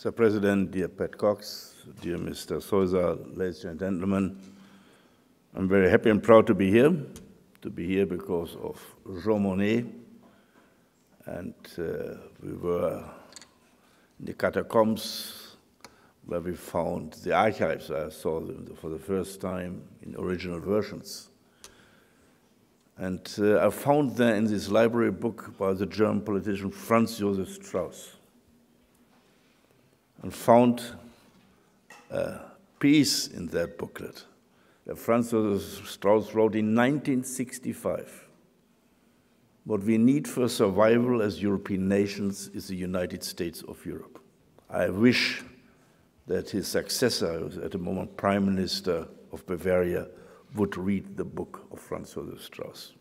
Mr. President, dear Pat Cox, dear Mr. Sousa, ladies and gentlemen, I'm very happy and proud to be here because of Jean Monnet. And we were in the catacombs where we found the archives. I saw them for the first time in original versions. And I found there in this library book by the German politician Franz Josef Strauss, and found a piece in that booklet that Franz Josef Strauss wrote in 1965. What we need for survival as European nations is the United States of Europe. I wish that his successor, who was at the moment Prime Minister of Bavaria, would read the book of Franz Josef Strauss.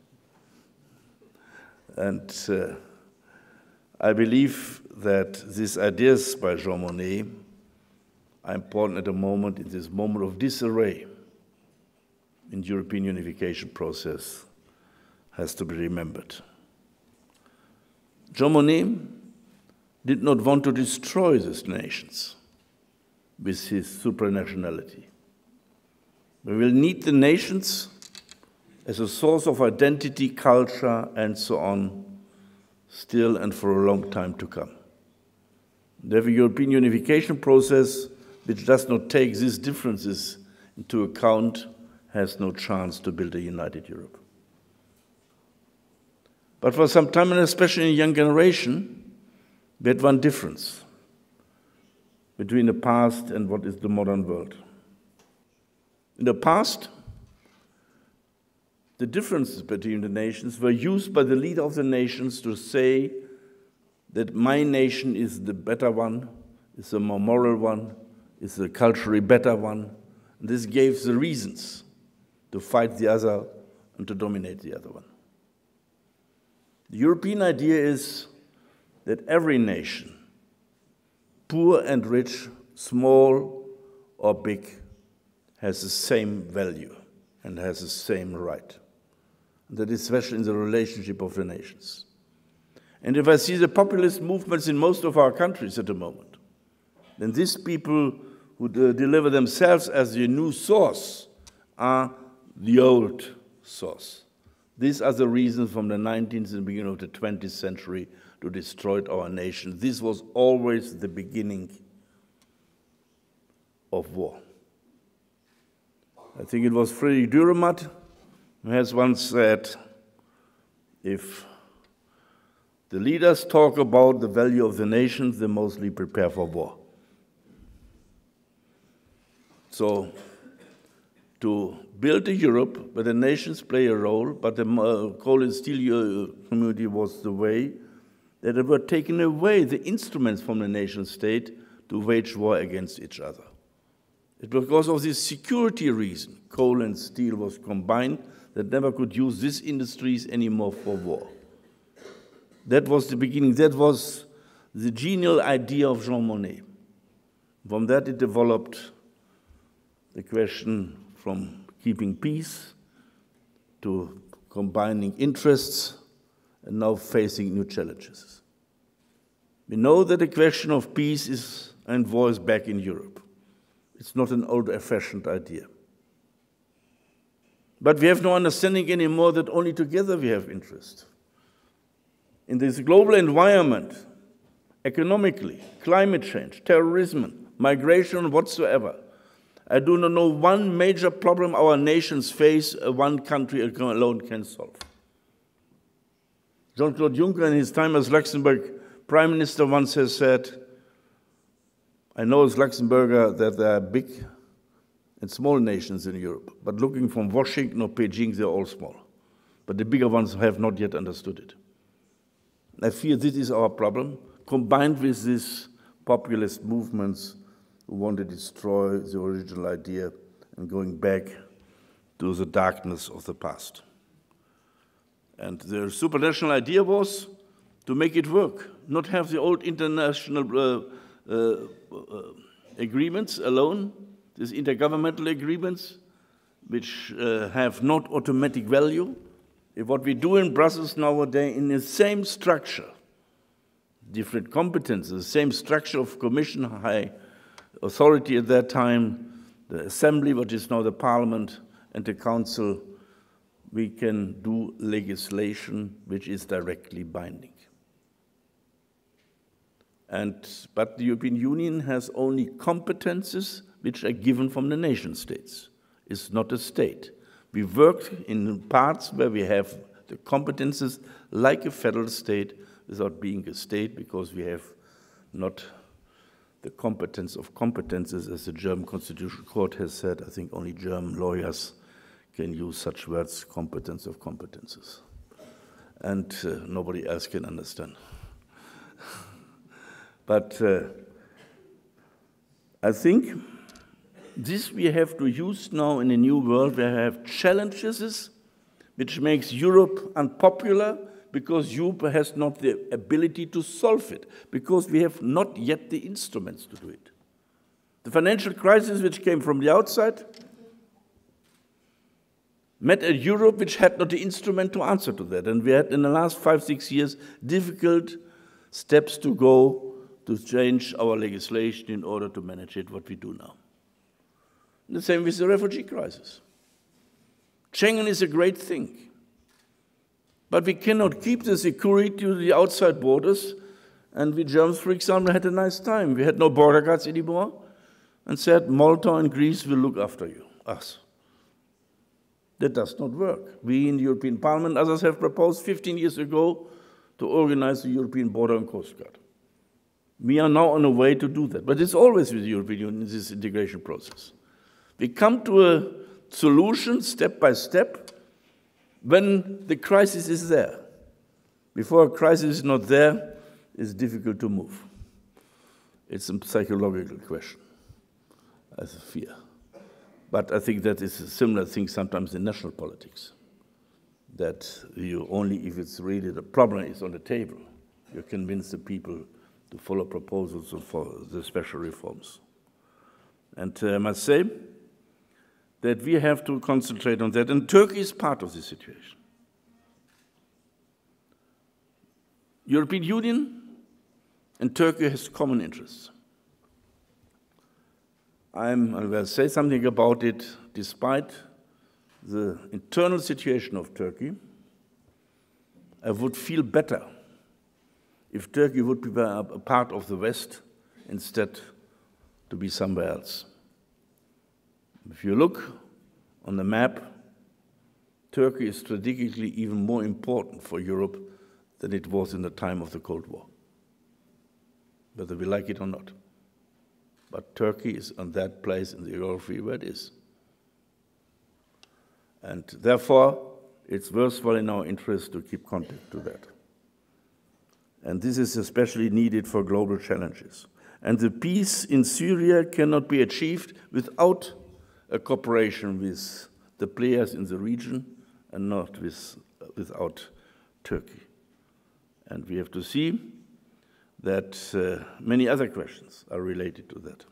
And I believe that these ideas by Jean Monnet are important at the moment, in this moment of disarray in the European unification process, has to be remembered. Jean Monnet did not want to destroy these nations with his supranationality. We will need the nations as a source of identity, culture, and so on, still and for a long time to come. The European unification process, which does not take these differences into account, has no chance to build a united Europe. But for some time, and especially in the young generation, we had one difference between the past and what is the modern world. In the past, the differences between the nations were used by the leader of the nations to say that my nation is the better one, is the more moral one, is the culturally better one. And this gave the reasons to fight the other and to dominate the other one. The European idea is that every nation, poor and rich, small or big, has the same value and has the same right. And that is especially in the relationship of the nations. And if I see the populist movements in most of our countries at the moment, then these people who deliver themselves as the new source are the old source. These are the reasons from the 19th and the beginning of the 20th century to destroy our nation. This was always the beginning of war. I think it was Friedrich Dürrenmatt who has once said, if the leaders talk about the value of the nations, they mostly prepare for war. So, to build a Europe where the nations play a role, but the coal and steel community was the way that they were taking away the instruments from the nation state to wage war against each other. It was because of this security reason, coal and steel was combined, that never could use these industries anymore for war. That was the beginning. That was the genial idea of Jean Monnet. From that it developed the question from keeping peace to combining interests and now facing new challenges. We know that the question of peace and war is back in Europe. It's not an old-fashioned idea. But we have no understanding anymore that only together we have interest. In this global environment, economically, climate change, terrorism, migration, whatsoever, I do not know one major problem our nations face, one country alone can solve. Jean-Claude Juncker, in his time as Luxembourg Prime Minister, once has said, I know as Luxembourger that there are big and small nations in Europe, but looking from Washington or Beijing, they're all small. But the bigger ones have not yet understood it. I fear this is our problem, combined with these populist movements who want to destroy the original idea and going back to the darkness of the past. And the supranational idea was to make it work, not have the old international agreements alone, these intergovernmental agreements, which have not automatic value. If what we do in Brussels nowadays in the same structure different competences, the same structure of commission, high authority at that time, the assembly, what is now the parliament, and the council, we can do legislation which is directly binding. But the European Union has only competences which are given from the nation states. It's not a state. We work in parts where we have the competences like a federal state without being a state, because we have not the competence of competences, as the German Constitutional Court has said. I think only German lawyers can use such words, competence of competences. And nobody else can understand. But I think this we have to use now in a new world where we have challenges which makes Europe unpopular, because Europe has not the ability to solve it, because we have not yet the instruments to do it. The financial crisis which came from the outside met a Europe which had not the instrument to answer to that. And we had in the last 5-6 years difficult steps to go to change our legislation in order to manage it, what we do now. And the same with the refugee crisis. Schengen is a great thing. But we cannot keep the security to the outside borders. And we Germans, for example, had a nice time. We had no border guards anymore and said, Malta and Greece will look after you, us. That does not work. We in the European Parliament, others have proposed 15 years ago to organize the European Border and Coast Guard. We are now on a way to do that. But it's always with the European Union, this integration process. We come to a solution step by step when the crisis is there. Before a crisis is not there, it's difficult to move. It's a psychological question, as a fear. But I think that is a similar thing sometimes in national politics, that you only, if it's really the problem is on the table, you convince the people to follow proposals for the special reforms. And I must say that we have to concentrate on that, and Turkey is part of the situation. European Union and Turkey has common interests. I will say something about it. Despite the internal situation of Turkey, I would feel better if Turkey would be a part of the West instead to be somewhere else. If you look on the map, Turkey is strategically even more important for Europe than it was in the time of the Cold War, whether we like it or not. But Turkey is on that place in the geography where it is. And therefore, it's worthwhile in our interest to keep contact to that. And this is especially needed for global challenges. And the peace in Syria cannot be achieved without a cooperation with the players in the region and not without Turkey. And we have to see that many other questions are related to that.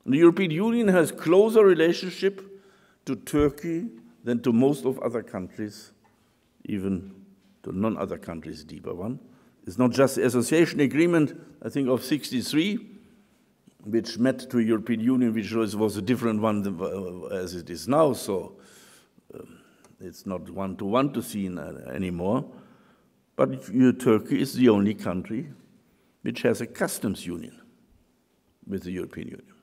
And the European Union has closer relationship to Turkey than to most of other countries, even to non-other countries, deeper one. It's not just the association agreement, I think, of '63, which met to European Union, which was a different one as it is now, so it's not one-to-one to see anymore. But Turkey is the only country which has a customs union with the European Union.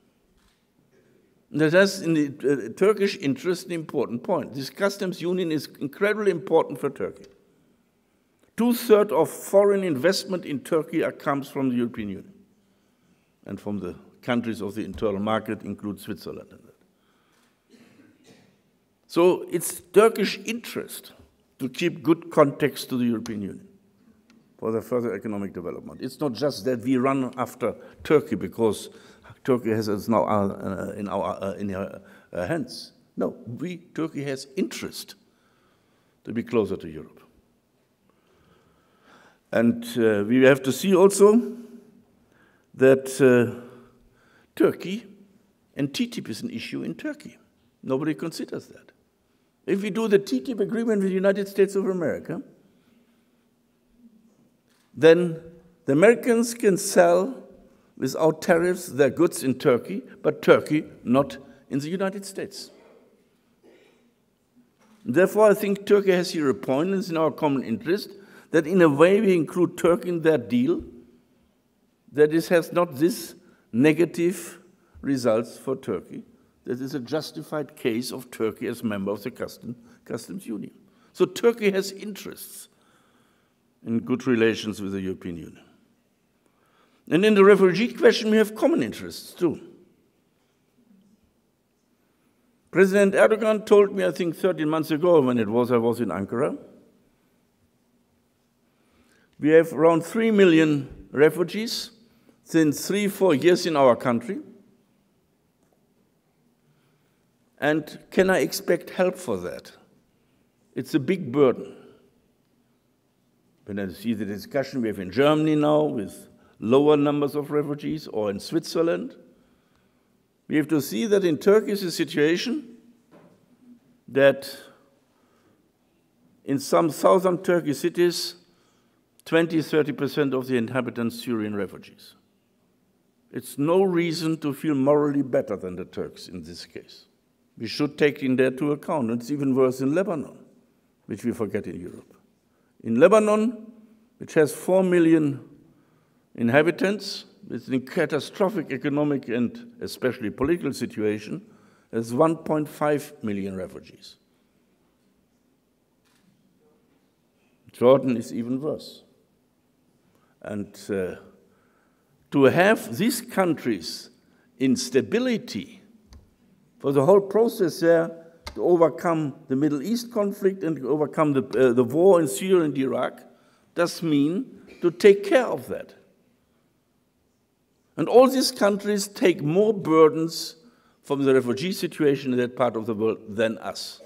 That has, in the Turkish interest, an important point. This customs union is incredibly important for Turkey. 2/3 of foreign investment in Turkey comes from the European Union and from the countries of the internal market, include Switzerland. So it's Turkish interest to keep good contacts to the European Union for the further economic development. It's not just that we run after Turkey because Turkey has us now in our hands. No, Turkey has interest to be closer to Europe. And we have to see also that Turkey and TTIP is an issue in Turkey. Nobody considers that. If we do the TTIP agreement with the United States of America, then The Americans can sell without tariffs their goods in Turkey, but Turkey not in the United States. Therefore, I think Turkey has here a point, and it's in our common interest, that in a way we include Turkey in that deal, that it has not this negative results for Turkey. That is a justified case of Turkey as member of the customs union. So Turkey has interests in good relations with the European Union. And in the refugee question, we have common interests too. President Erdogan told me, I think 13 months ago when I was in Ankara, we have around 3 million refugees since 3-4 years in our country. And can I expect help for that? It's a big burden. When I see the discussion we have in Germany now with lower numbers of refugees, or in Switzerland, we have to see that in Turkey is a situation that in some southern Turkey cities, 20-30% of the inhabitants Syrian refugees. It's no reason to feel morally better than the Turks in this case. We should take in that to account. It's even worse in Lebanon, which we forget in Europe. In Lebanon, which has 4 million inhabitants, with a catastrophic economic and especially political situation, has 1.5 million refugees. Jordan is even worse. And to have these countries in stability for the whole process there, to overcome the Middle East conflict and to overcome the war in Syria and Iraq, does mean to take care of that. And all these countries take more burdens from the refugee situation in that part of the world than us.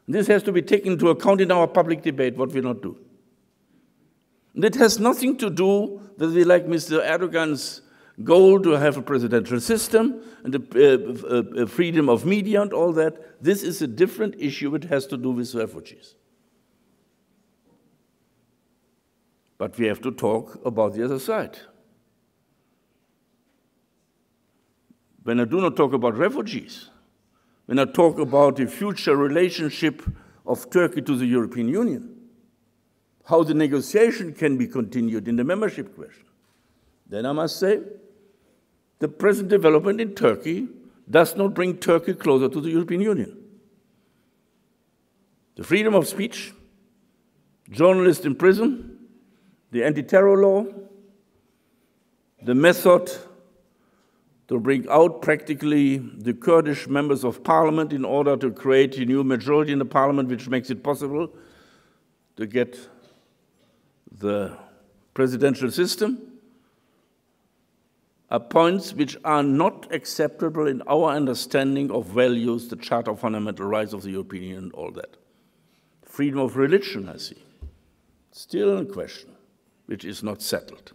This has to be taken into account in our public debate, what we not do. And it has nothing to do that we like Mr. Erdogan's goal to have a presidential system and a freedom of media and all that. This is a different issue. It has to do with refugees. But we have to talk about the other side. When I do not talk about refugees, when I talk about the future relationship of Turkey to the European Union, how the negotiation can be continued in the membership question, then I must say the present development in Turkey does not bring Turkey closer to the European Union. The freedom of speech, journalists in prison, the anti-terror law, the method to bring out practically the Kurdish members of parliament in order to create a new majority in the parliament which makes it possible to get the presidential system, are points which are not acceptable in our understanding of values, the Charter of Fundamental Rights of the European Union and all that. Freedom of religion, I see, still in question, which is not settled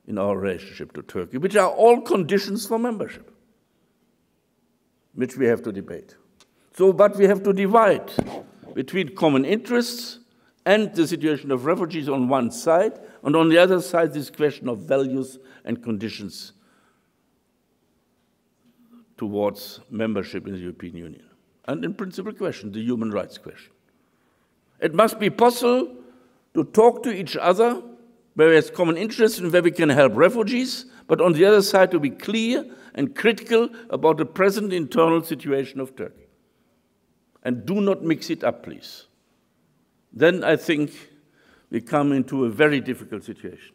in our relationship to Turkey, which are all conditions for membership, which we have to debate. So, but we have to divide between common interests and the situation of refugees on one side, and on the other side, this question of values and conditions towards membership in the European Union. And in principle question, the human rights question. It must be possible to talk to each other where there's common interest and where we can help refugees, but on the other side to be clear and critical about the present internal situation of Turkey. And do not mix it up, please. Then I think we come into a very difficult situation.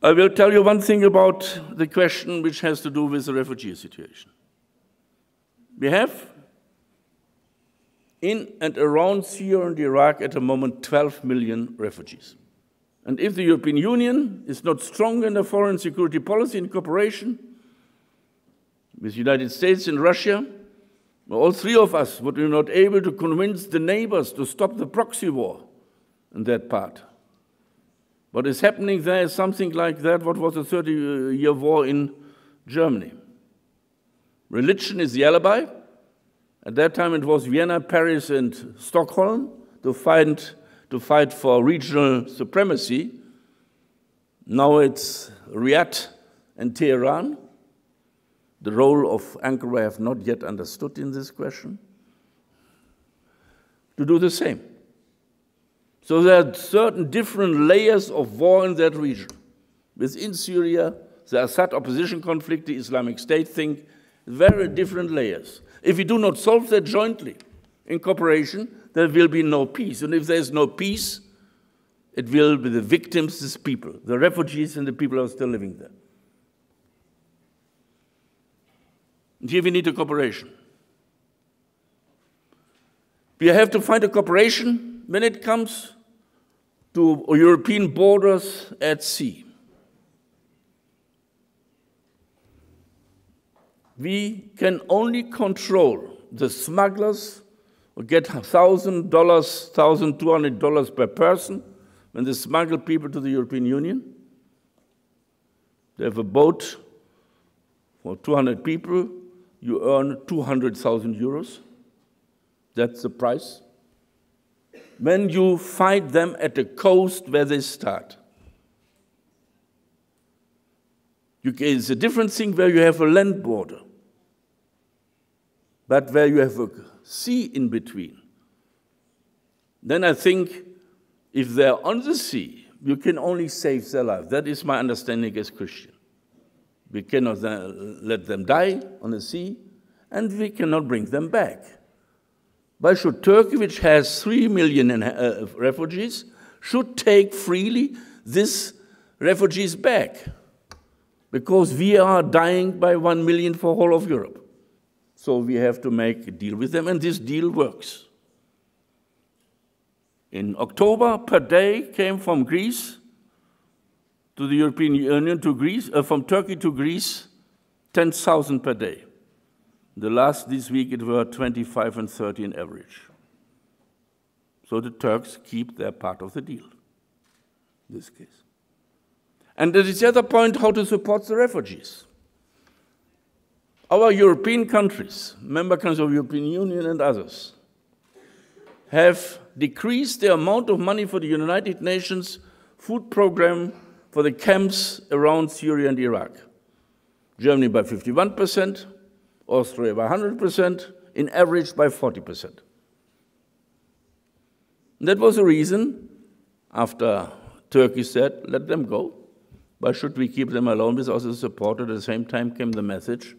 I will tell you one thing about the question which has to do with the refugee situation. We have in and around Syria and Iraq at the moment 12 million refugees. And if the European Union is not strong in their foreign security policy in cooperation with the United States and Russia, all three of us would be not able to convince the neighbors to stop the proxy war in that part. What is happening there is something like that, what was the 30-year war in Germany. Religion is the alibi. At that time it was Vienna, Paris, and Stockholm. to fight for regional supremacy. Now it's Riyadh and Tehran. The role of Ankara I have not yet understood in this question, to do the same. So there are certain different layers of war in that region. Within Syria, the Assad opposition conflict, the Islamic State thing, very different layers. If we do not solve that jointly, in cooperation, there will be no peace. And if there is no peace, it will be the victims, these people, the refugees and the people who are still living there. And here we need a cooperation. We have to find a cooperation when it comes to European borders at sea. We can only control the smugglers who get $1,000, $1,200 per person when they smuggle people to the European Union. They have a boat for 200 people. You earn 200,000 euros. That's the price. When you find them at the coast where they start. It's a different thing where you have a land border. But where you have a sea in between, then I think if they're on the sea, you can only save their life. That is my understanding as Christian. We cannot let them die on the sea, and we cannot bring them back. Why should Turkey, which has 3 million refugees, should take freely these refugees back? Because we are dying by 1 million for whole of Europe. So we have to make a deal with them, and this deal works. In October, per day came from Greece to the European Union, to Greece, from Turkey to Greece, 10,000 per day. This week it were 25 and 30 in average. So the Turks keep their part of the deal, in this case. And there is the other point, how to support the refugees. Our European countries, member countries of the European Union and others, have decreased the amount of money for the United Nations food program for the camps around Syria and Iraq. Germany by 51%, Austria by 100%, in average by 40%. That was the reason, after Turkey said, let them go. Why should we keep them alone without the support? At the same time came the message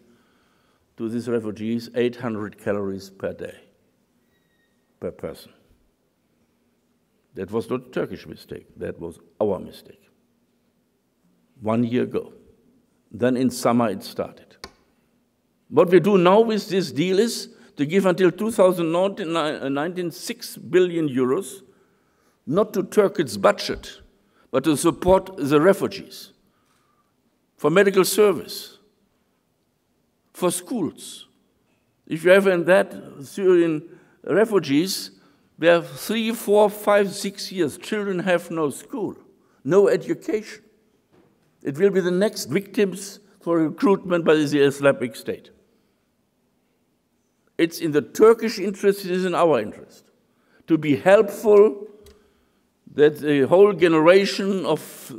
to these refugees, 800 calories per day, per person. That was not a Turkish mistake, that was our mistake. 1 year ago. Then in summer it started. What we do now with this deal is to give until 2019 6 billion euros, not to Turkey's budget, but to support the refugees, for medical service, for schools. If you have in that Syrian refugees, we have 3, 4, 5, 6 years. Children have no school, no education. It will be the next victims for recruitment by the Islamic State. It's in the Turkish interest, it is in our interest, to be helpful that the whole generation of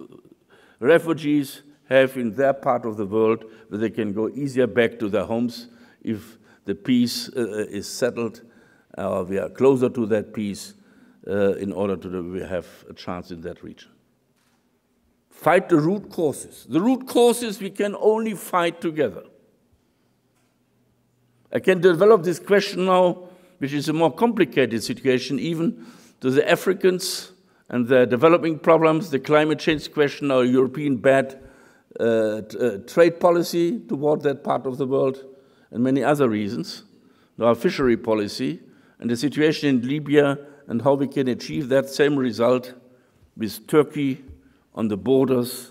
refugees have in their part of the world where they can go easier back to their homes if the peace is settled, or we are closer to that peace in order to have a chance in that region. Fight the root causes. The root causes we can only fight together. I can develop this question now, which is a more complicated situation, even to the Africans and their developing problems, the climate change question, our European bad trade policy toward that part of the world, and many other reasons, our fishery policy, and the situation in Libya, and how we can achieve that same result with Turkey on the borders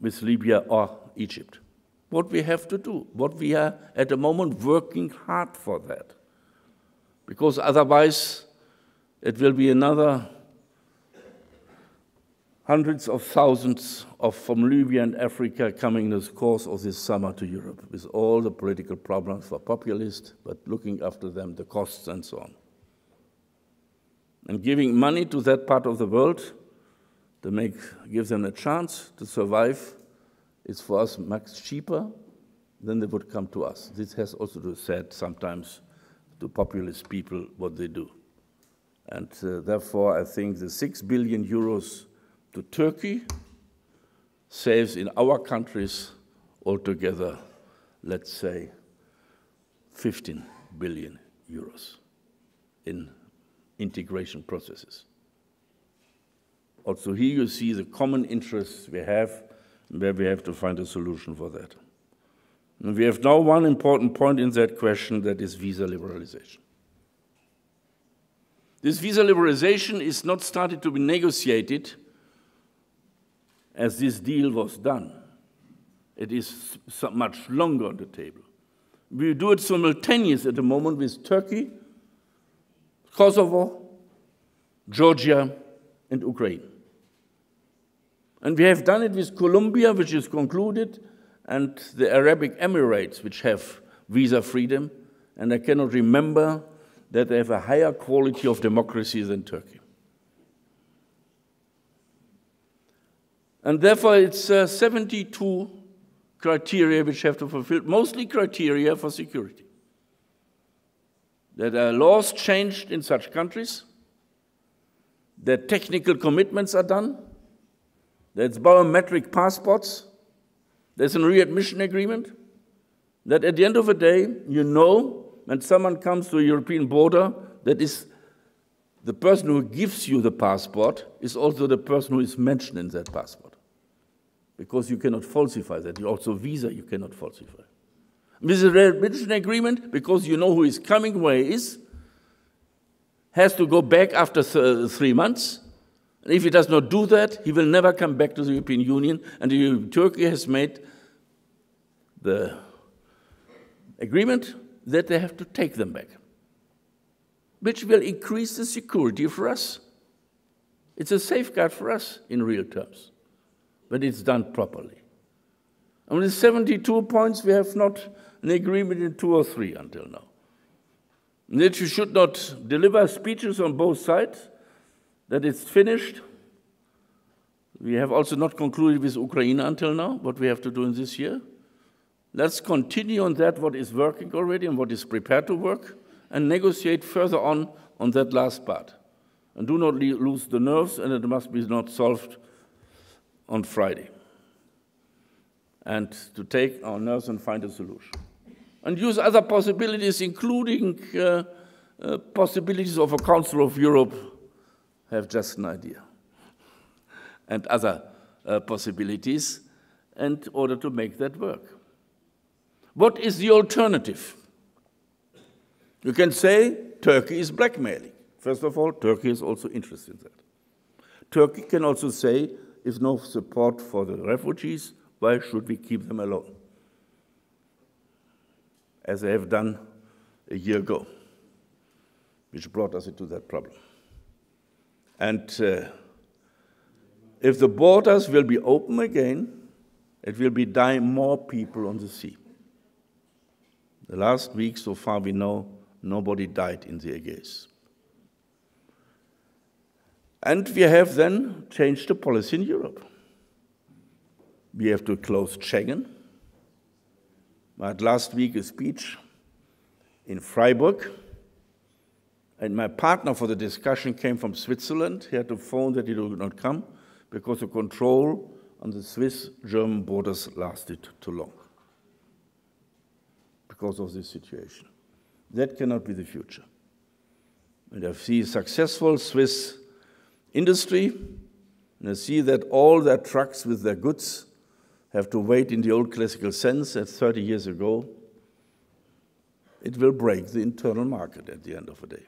with Libya or Egypt. What we have to do, what we are at the moment working hard for that. Because otherwise it will be another hundreds of thousands from Libya and Africa coming in the course of this summer to Europe, with all the political problems for populists, but looking after them, the costs and so on. And giving money to that part of the world to give them a chance to survive is for us much cheaper than they would come to us. This has also to be said sometimes to populist people what they do. And therefore, I think the 6 billion euros to Turkey saves in our countries altogether, let's say, 15 billion euros in integration processes. Also here you see the common interests we have, where we have to find a solution for that. And we have now one important point in that question, that is visa liberalization. This visa liberalization is not started to be negotiated as this deal was done. It is so much longer on the table. We do it simultaneously at the moment with Turkey, Kosovo, Georgia, and Ukraine. And we have done it with Colombia, which is concluded, and the Arabic Emirates, which have visa freedom, and I cannot remember that they have a higher quality of democracy than Turkey. And therefore, it's 72 criteria which have to fulfill, mostly criteria for security. That laws changed in such countries, that technical commitments are done, there's biometric passports, there's a readmission agreement, that at the end of the day, you know, when someone comes to a European border, that is the person who gives you the passport is also the person who is mentioned in that passport. Because you cannot falsify that. Also visa you cannot falsify. With a readmission agreement, because you know who is coming where he is, has to go back after 3 months. And if he does not do that, he will never come back to the European Union. And Turkey has made the agreement that they have to take them back, which will increase the security for us. It's a safeguard for us in real terms, but it's done properly. And with 72 points, we have not an agreement in 2 or 3 until now. And that you should not deliver speeches on both sides, that it's finished. We have also not concluded with Ukraine until now, what we have to do in this year. Let's continue on that, what is working already and what is prepared to work, and negotiate further on that last part. And do not lose the nerves, and it must be not solved on Friday. And to take our nerves and find a solution. And use other possibilities, including possibilities of a Council of Europe, have just an idea, and other possibilities, in order to make that work. What is the alternative? You can say Turkey is blackmailing. First of all, Turkey is also interested in that. Turkey can also say, if no support for the refugees, why should we keep them alone? As they have done a year ago, which brought us into that problem. And if the borders will be open again, it will be dying more people on the sea. The last week, so far we know, nobody died in the Aegeus. And we have then changed the policy in Europe. We have to close Schengen. I had last week a speech in Freiburg, and my partner for the discussion came from Switzerland. He had to phone that he would not come because the control on the Swiss-German borders lasted too long because of this situation. That cannot be the future. And I see successful Swiss industry, and I see that all their trucks with their goods have to wait in the old classical sense as 30 years ago. It will break the internal market at the end of the day.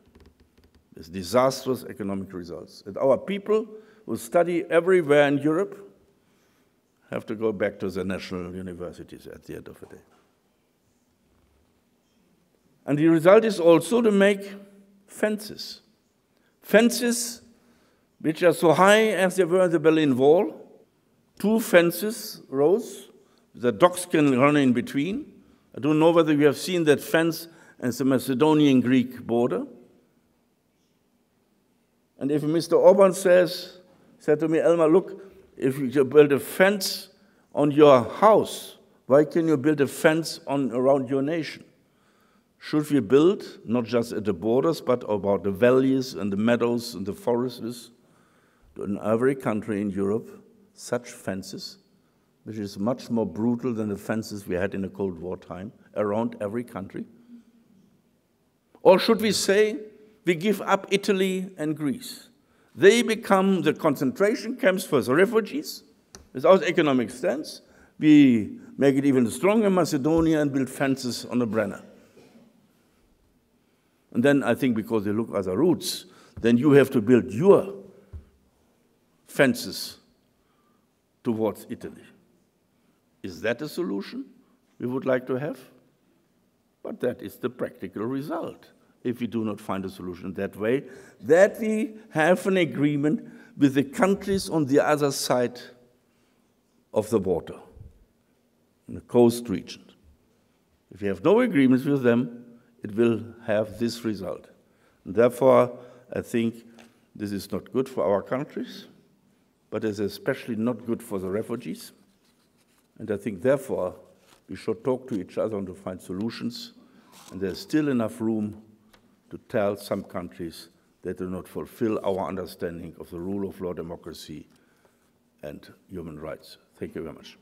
With disastrous economic results. And our people who study everywhere in Europe have to go back to their national universities at the end of the day. And the result is also to make fences. Fences which are so high as they were in the Berlin Wall. 2 fences rows, the dogs can run in between. I don't know whether you have seen that fence as the Macedonian-Greek border. And if Mr. Orban said to me, Elmar, look, if you build a fence on your house, why can you build a fence around your nation? Should we build, not just at the borders, but about the valleys and the meadows and the forests, in every country in Europe, such fences, which is much more brutal than the fences we had in the Cold War time, around every country? Or should we say, we give up Italy and Greece? They become the concentration camps for the refugees, without economic sense. We make it even stronger in Macedonia and build fences on the Brenner. And then I think because they look at the roots, then you have to build your fences towards Italy. Is that a solution we would like to have? But that is the practical result, if we do not find a solution that way, that we have an agreement with the countries on the other side of the water, in the coast region. If we have no agreements with them, it will have this result. And therefore, I think this is not good for our countries, but it's especially not good for the refugees. And I think, therefore, we should talk to each other and to find solutions. And there's still enough room to tell some countries that do not fulfill our understanding of the rule of law, democracy, and human rights. Thank you very much.